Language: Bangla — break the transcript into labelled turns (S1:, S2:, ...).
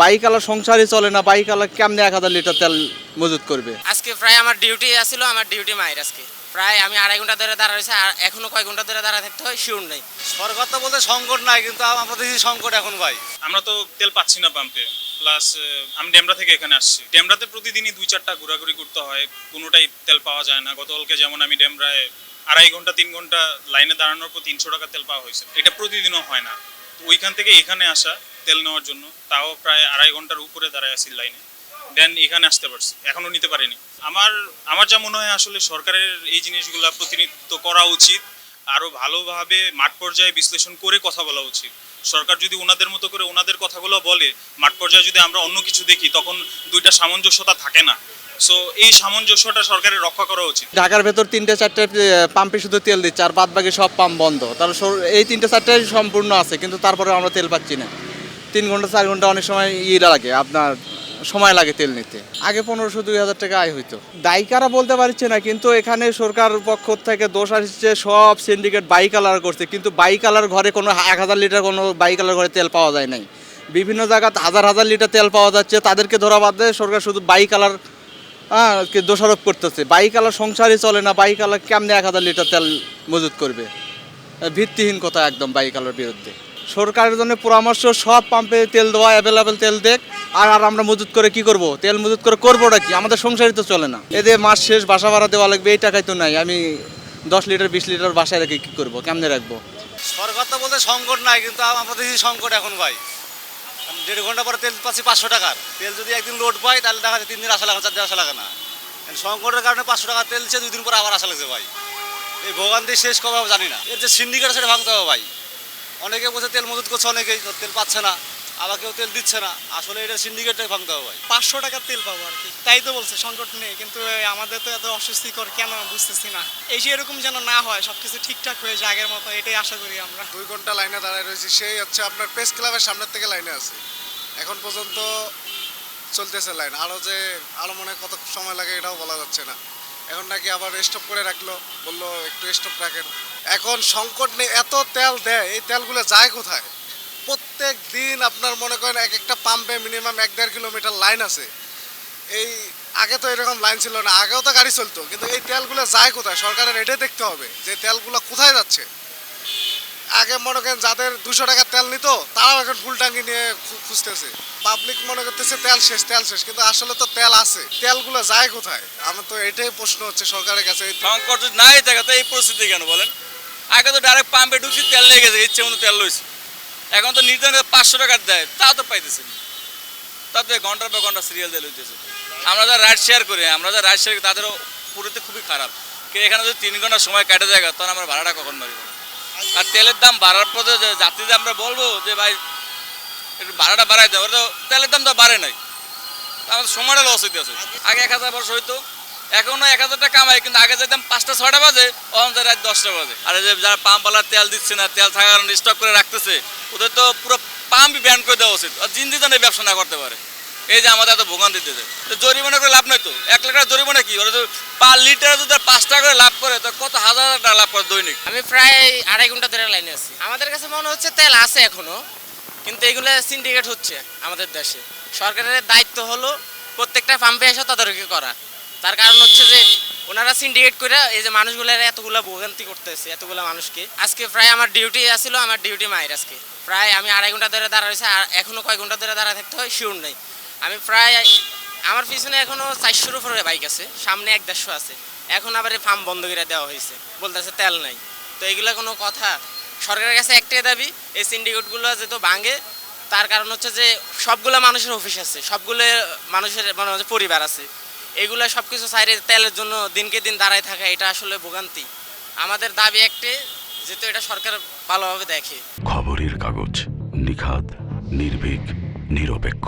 S1: বাইক আলা সংসারই চলে না, বাইক আলা কেমনে 1000 লিটার তেল মজুত করবে।
S2: আজকে প্রায় আমার ডিউটি আসছিল, আমার ডিউটি মায়ের আজকে প্রায় আমি 2.5 ঘন্টা ধরে দাঁড়া রয়েছে, আর এখনো কয় ঘন্টা ধরে দাঁড়া থাকতে হয় শিওর নেই।
S3: সরকার তো বলতে সংকট নাই, কিন্তু আমরা দেখি সংকট এখন ভাই।
S4: আমরা তো তেল পাচ্ছি না পাম্পে, প্লাস আমি ডেমরা থেকে এখানে আসছি। ডেমরাতে প্রতিদিনই 2-4টা ঘোরাঘুরি করতে হয়, কোনোটাই তেল পাওয়া যায় না। গতকালকে যেমন আমি ডেমরায় 2.5 ঘন্টা 3 ঘন্টা লাইনে দাঁড়ানোর পর 300 টাকা তেল পাওয়া হয়েছে। এটা প্রতিদিনও হয় না। তো ওইখান থেকে এখানে আসা তেল নেওয়ার জন্য, তাও প্রায় 2.5 ঘন্টার উপরে দাঁড়ায় আছি লাইনে, দেন এখানে আসতে পারছি, এখনো নিতে পারিনি। আমার যা মনে হয় আসলে সরকারের এই জিনিসগুলো প্রতিনিধিত্ব করা উচিত, আরো ভালোভাবে মাঠ পর্যায়ে বিশ্লেষণ করে কথা বলা উচিত। সরকার যদি ওনাদের মতো করে ওনাদের কথাগুলো বলে, মাঠ পর্যায়ে যদি আমরা অন্য কিছু দেখি, তখন দুইটা সামঞ্জস্যতা থাকে না। সো এই সামঞ্জস্যটা সরকারের রক্ষা করা উচিত।
S1: ঢাকার ভেতর 3-4টে পাম্পে শুধু তেল দিচ্ছে, আর বাদ বাকি সব পাম্প বন্ধ। তাহলে এই 3-4টাই সম্পূর্ণ আছে, কিন্তু তারপরে আমরা তেল পাচ্ছি না। 3 ঘন্টা 4 ঘন্টা অনেক সময় লাগে, আপনার সময় লাগে তেল নিতে। আগে 1500-2000 টাকা আয় হইতো। দায়িকারা বলতে পারছে না, কিন্তু এখানে সরকার পক্ষ থেকে দোষ আসছে, সব সিন্ডিকেট বাইক আলার করছে, কিন্তু বাইক আলার ঘরে কোনো 1000 লিটার কোনো বাইক আলার ঘরে তেল পাওয়া যায় নাই। বিভিন্ন জায়গাতে হাজার হাজার লিটার তেল পাওয়া যাচ্ছে, তাদেরকে ধরা বাদ দিয়ে সরকার শুধু বাইক আলার দোষারোপ করতেছে। বাইক আলার সংসারই চলে না, বাইক আলা কেমনে 1000 লিটার তেল মজুত করবে। ভিত্তিহীন কথা একদম বাইক আলার বিরুদ্ধে। সরকারের জন্য পরামর্শ, সব পাম্পে তেল দেওয়া, অ্যাভেলেবেল তেল দেখ। আর আমরা মজুত করে কি করব? তেল মজুত করে করবোটা কি? আমাদের সংসারই তো চলে না। এদের মাস শেষ বাসা ভাড়া দেওয়া লাগবে, এই টাকাই তো নাই। আমি 10 লিটার 20 লিটার বাসায় রেখে কী করবো, কেমনে রাখবো?
S3: সরকার তো বলতে সংকট নাই, কিন্তু আমরা দেখি সংকট এখন ভাই। 1.5 ঘন্টা পরে তেল পাচ্ছি 500 টাকার। তেল যদি একদিন লোড পাই, তাহলে দেখা যায় 3 দিন আসা লাগে, 4 দিন আসা লাগে না। সংকটের কারণে 500 টাকা তেল দিচ্ছে, 2 দিন পরে আবার আসা লাগছে ভাই। এই ভোগান্তি শেষ কবে হবে জানি না। এর যে সিন্ডিকেট সেটা ভাঙতে হবে ভাই। অনেকে বলছে তেল মজুত করছে, অনেকেই তেল পাচ্ছে না, আবার কেউ তেল দিচ্ছে না। আসলে এটা সিন্ডিকেটটাই ভাঙতে হবে ভাই।
S5: 500 টাকার তেল পাবো আর কি, তাই তো বলছে সংকট নেই, কিন্তু আমাদের তো এত অস্বস্তিকর কেন বুঝতেছি না। এই যে এরকম যেন না হয়, সবকিছু ঠিকঠাক হয়ে যায় আগের মতো, এটাই আশা করি আমরা।
S6: 2 ঘন্টা লাইনে দাঁড়ায় রয়েছি, সেই হচ্ছে আপনার প্রেস ক্লাবের সামনের থেকে লাইনে আছে। এখন পর্যন্ত চলতেছে লাইন, আরও মনে হয় কত সময় লাগে এটাও বলা যাচ্ছে না। এখন নাকি আবার স্টপ করে রাখলো, বললো একটু স্টপ রাখেন। এখন সংকট নেই, এত তেল দেয়, এই তেলগুলো যায় কোথায়? প্রত্যেক দিন আপনার মনে করেন এক একটা পাম্পে মিনিমাম 1-1.5 কিলোমিটার লাইন আছে। এই আগে তো এরকম লাইন ছিল না, আগেও তো গাড়ি চলতো, কিন্তু এই তেলগুলো যায় কোথায়? সরকারের এটাই দেখতে হবে যে তেলগুলো কোথায় যাচ্ছে। আগে মনে করেন যাদের 200 টাকার তেল নিত, তারাও এখন ফুল ট্যাঙ্কি নিয়ে খুঁজতেছে। পাবলিক মনে করতেছে তেল শেষ, কিন্তু আসলে তো তেল আছে, তেলগুলো যায় কোথায়? আমার তো এটাই প্রশ্ন হচ্ছে সরকারের কাছে।
S7: সংকট যদি নাই থাকে তো এই পরিস্থিতি কেন বলেন? আগে তো ডাইরেক্ট পাম্পে ঢুকছি, তেল নিয়ে গেছে, ইচ্ছে মতো তেল লইছে। এখন তো নির্ধারিত 500 টাকার দেয়, তাও তো পাইতেছে না। তাতে ঘন্টার পর ঘন্টা সিরিয়াল দিয়ে লইতেছে। আমরা যারা রাইড শেয়ার করি, তাদেরও পুরোতে খুবই খারাপ। কিন্তু এখানে যদি 3 ঘন্টা সময় কেটে যায়, তখন আমরা ভাড়াটা কখন মারিব? আর তেলের দাম বাড়ার পথে যাত্রীদের আমরা বলবো যে ভাই একটু ভাড়াটা বাড়াই দেয়, ওরা তো তেলের দাম তো বাড়ে নাই, আমাদের সময়টা লস হইতে আছে। আগে 1000 বর্ষ হইতো, এখনো 1000 টাকা কামাই, কিন্তু আগে যেতাম 5টা-6টা বাজে, অন যায় রাত 10টা বাজে। আর যে যারা পাম্পওয়ালার তেল দিচ্ছে না, তেল থাকার কারণে স্টক করে রাখতেছে, ওদের তো পুরো পাম্পই ব্যান করে দেওয়া উচিত। আর জিন্দি জানে ব্যবসা না করতে পারে। এই যে আমাদের এত ভোগান দিতেছে, জরিমানা করে লাভ নাই তো। 1 লাখ টাকা জরিমানা কি? ওরা পার লিটারে যদি 5 টাকা করে লাভ করে, তো কত হাজার টাকা লাভ করে দৈনিক।
S2: আমি প্রায় 2.5 ঘন্টা ধরে লাইনে আছি। আমাদের কাছে মনে হচ্ছে তেল আছে এখনো, কিন্তু এগুলো সিন্ডিকেট হচ্ছে আমাদের দেশে। সরকারের দায়িত্ব হলো প্রত্যেকটা পাম্পে এসে তদারকি করা। তার কারণ হচ্ছে যে ওনারা সিন্ডিকেট করে এই যে মানুষগুলোর এতগুলো ভোগান্তি করতেছে, এতগুলো মানুষকে। আজকে প্রায় আমার ডিউটি আসছিল, আমার ডিউটি মায়ের আজকে প্রায় আমি 2.5 ঘন্টা ধরে দাঁড়া রয়েছে, আর এখনো কয় ঘন্টা ধরে দাঁড়া থাকতে হয় শিওর নেই। আমি প্রায় আমার পিছনে এখনো 400-র উপরে বাইক আছে, সামনে 1-150 আছে। এখন আবার এই ফার্ম বন্ধ করে দেওয়া হয়েছে, বলতেছে তেল নাই। তো এগুলো কোনো কথা? সরকারের কাছে একটাই দাবি, এই সিন্ডিকেটগুলো যেহেতু ভাঙে, তার কারণ হচ্ছে যে সবগুলো মানুষের অফিস আছে, সবগুলো মানুষের মনে হচ্ছে পরিবার আছে, এগুলো সব কিছু সাইডে তেলের জন্য দিনকে দিন দাঁড়ায় থাকা, এটা আসলে ভোগান্তি। আমাদের দাবি একটাই, যেহেতু এটা সরকার ভালোভাবে দেখে।
S8: খবরের কাগজ, নিখাত, নির্ভীক, নিরপেক্ষ।